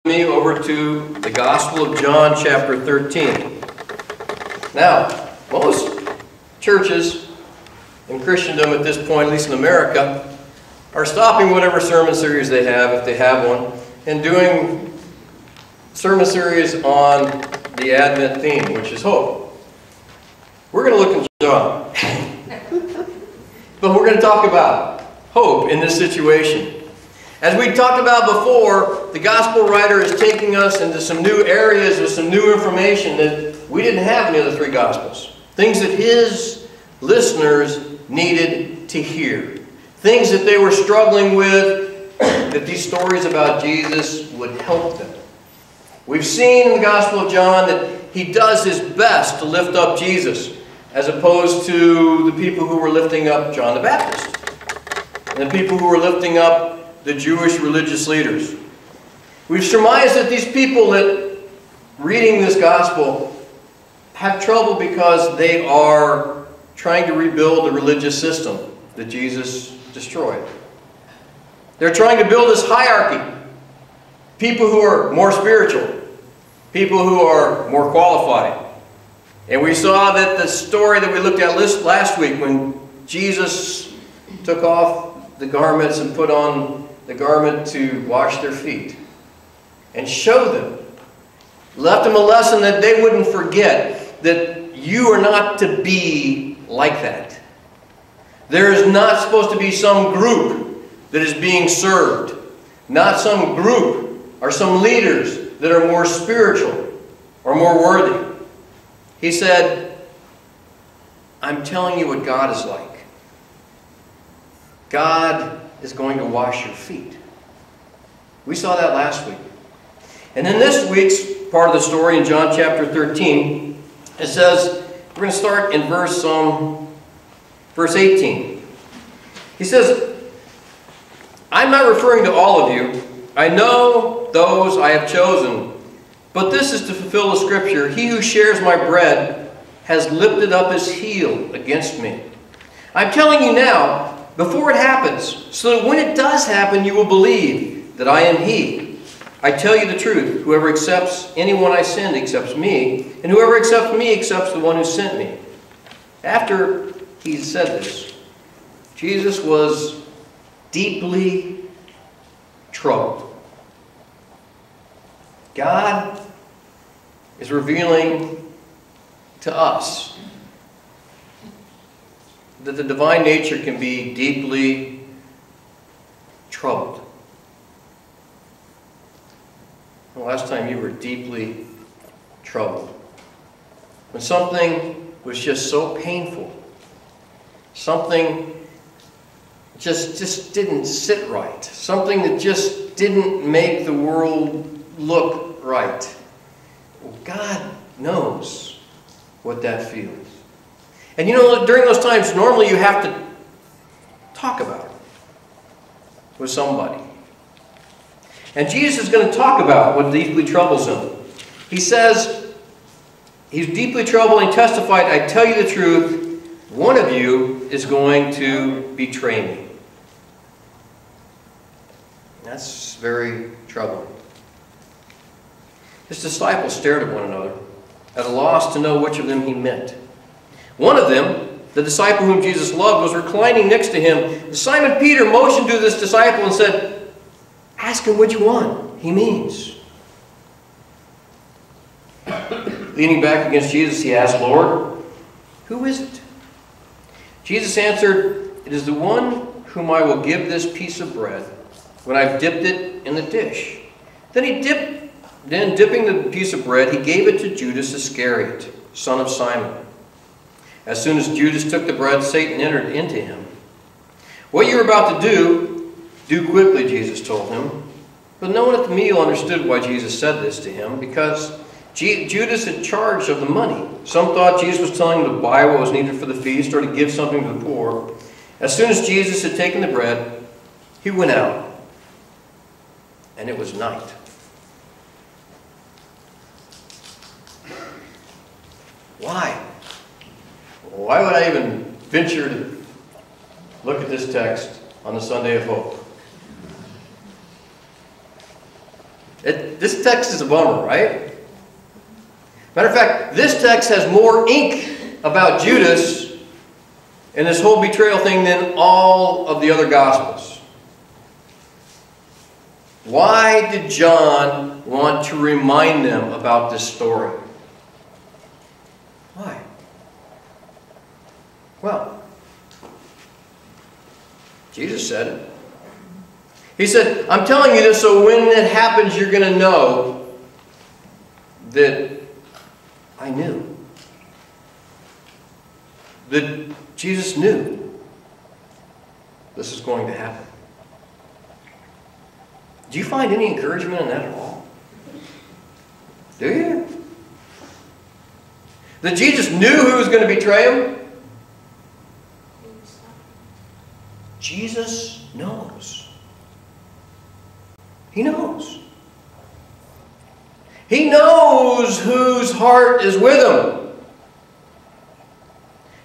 me over to the Gospel of John, chapter 13. Now, most churches in Christendom at this point, at least in America, are stopping whatever sermon series they have, if they have one, and doing sermon series on the Advent theme, which is hope. We're going to look in John. But we're going to talk about hope in this situation. As we talked about before, the gospel writer is taking us into some new areas with some new information that we didn't have in the other three gospels. Things that his listeners needed to hear. Things that they were struggling with, that these stories about Jesus would help them. We've seen in the Gospel of John that he does his best to lift up Jesus, as opposed to the people who were lifting up John the Baptist, and the people who were lifting up the Jewish religious leaders. We've surmised that these people that reading this gospel have trouble because they are trying to rebuild the religious system that Jesus destroyed. They're trying to build this hierarchy. People who are more spiritual, people who are more qualified. And we saw that the story that we looked at last week, when Jesus took off the garments and put on the garment to wash their feet and show them, left them a lesson that they wouldn't forget, that you are not to be like that. There is not supposed to be some group that is being served, not some group or some leaders that are more spiritual or more worthy. He said, I'm telling you what God is like. God is going to wash your feet. We saw that last week. And in this week's part of the story in John chapter 13, it says, we're going to start in verse 18. He says, I'm not referring to all of you. I know those I have chosen. But this is to fulfill the scripture. He who shares my bread has lifted up his heel against me. I'm telling you now, before it happens, so that when it does happen, you will believe that I am he. I tell you the truth. Whoever accepts anyone I send accepts me, and whoever accepts me accepts the one who sent me. After he said this, Jesus was deeply troubled. God is revealing to us that the divine nature can be deeply troubled. The last time you were deeply troubled, when something was just so painful, something just didn't sit right, something that just didn't make the world look right. Well, God knows what that feels. And you know, during those times, normally you have to talk about it with somebody. And Jesus is going to talk about what deeply troubles him. He says, he's deeply troubled, and he testified, I tell you the truth, one of you is going to betray me. That's very troubling. His disciples stared at one another, at a loss to know which of them he meant. One of them, the disciple whom Jesus loved, was reclining next to him. Simon Peter motioned to this disciple and said, ask him which one he means. Leaning back against Jesus, he asked, Lord, who is it? Jesus answered, it is the one whom I will give this piece of bread when I've dipped it in the dish. Then dipping the piece of bread, he gave it to Judas Iscariot, son of Simon. As soon as Judas took the bread, Satan entered into him. What you're about to do quickly, Jesus told him. But no one at the meal understood why Jesus said this to him, because Judas had charge of the money. Some thought Jesus was telling him to buy what was needed for the feast or to give something to the poor. As soon as Jesus had taken the bread, he went out, and it was night. Why? Why would I even venture to look at this text on the Sunday of Hope? It this text is a bummer, right? Matter of fact, this text has more ink about Judas and this whole betrayal thing than all of the other Gospels. Why did John want to remind them about this story? Why? Well, Jesus said it. He said, I'm telling you this so when it happens, you're going to know that I knew. That Jesus knew this is going to happen. Do you find any encouragement in that at all? Do you? That Jesus knew who was going to betray him? Jesus knows. He knows. He knows whose heart is with him.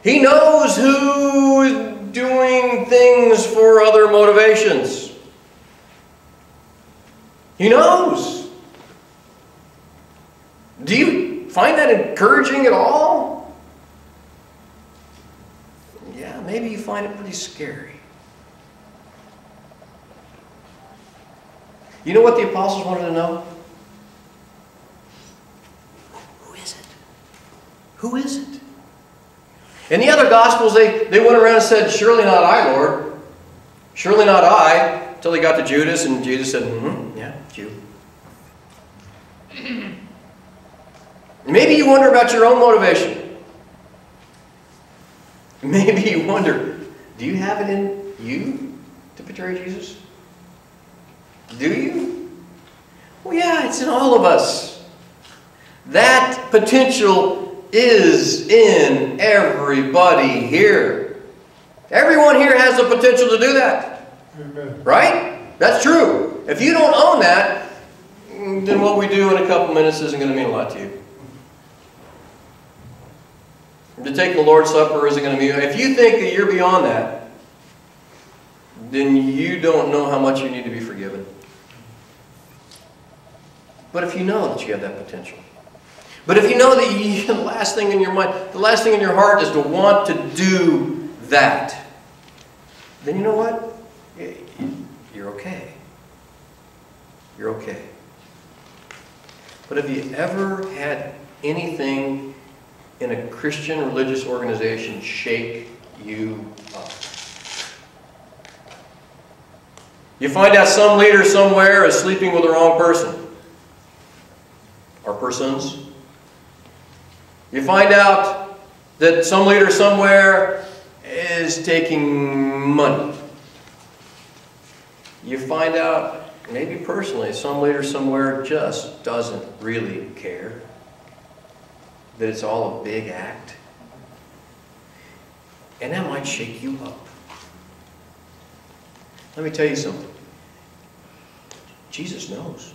He knows who is doing things for other motivations. He knows. Do you find that encouraging at all? Yeah, maybe you find it pretty scary. You know what the apostles wanted to know? Who is it? Who is it? In the other Gospels, they went around and said, surely not I, Lord. Surely not I. Until they got to Judas, and Jesus said, yeah, it's you. Maybe you wonder about your own motivation. Maybe you wonder, do you have it in you to betray Jesus? Do you? Well, yeah, it's in all of us. That potential is in everybody here. Everyone here has the potential to do that. Amen. Right? That's true. If you don't own that, then what we do in a couple minutes isn't going to mean a lot to you. To take the Lord's Supper isn't going to mean... If you think that you're beyond that, then you don't know how much you need to be forgiven. But if you know that you have that potential, but if you know that the last thing in your mind, the last thing in your heart is to want to do that, then you know what? You're okay. You're okay. But have you ever had anything in a Christian religious organization shake you up? You find out some leader somewhere is sleeping with the wrong person. Or persons. You find out that some leader somewhere is taking money. You find out, maybe personally, some leader somewhere just doesn't really care. That it's all a big act. And that might shake you up. Let me tell you something. Jesus knows.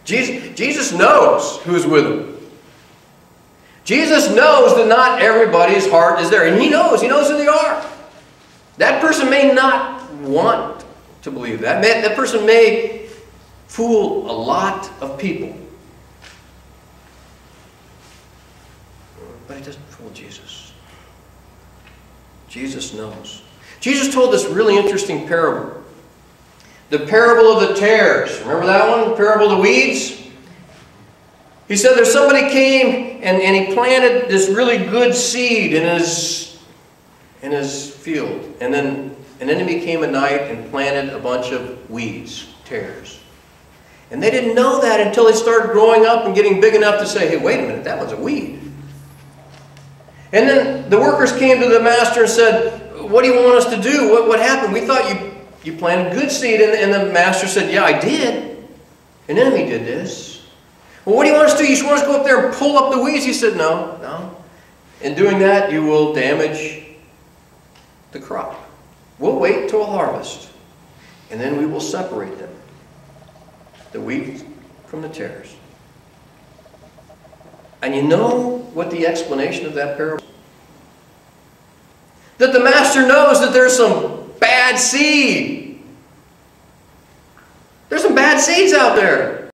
Jesus knows who's with him. Jesus knows that not everybody's heart is there. And he knows who they are. That person may not want to believe that. That person may fool a lot of people. But he doesn't fool Jesus. Jesus knows. Jesus told this really interesting parable. The parable of the tares. Remember that one? The parable of the weeds? He said there's somebody came and he planted this really good seed in his field. And then an enemy came at night and planted a bunch of weeds, tares. And they didn't know that until they started growing up and getting big enough to say, hey, wait a minute, that one's a weed. And then the workers came to the master and said, what do you want us to do? What happened? We thought you planted good seed. And the master said, yeah, I did. An enemy did this. Well, what do you want us to do? You just want us to go up there and pull up the weeds? He said, no. In doing that, you will damage the crop. We'll wait till harvest. And then we will separate them. The wheat from the tares. And you know what the explanation of that parable is? That the master knows that there's some bad seed. There's some bad bad seeds out there.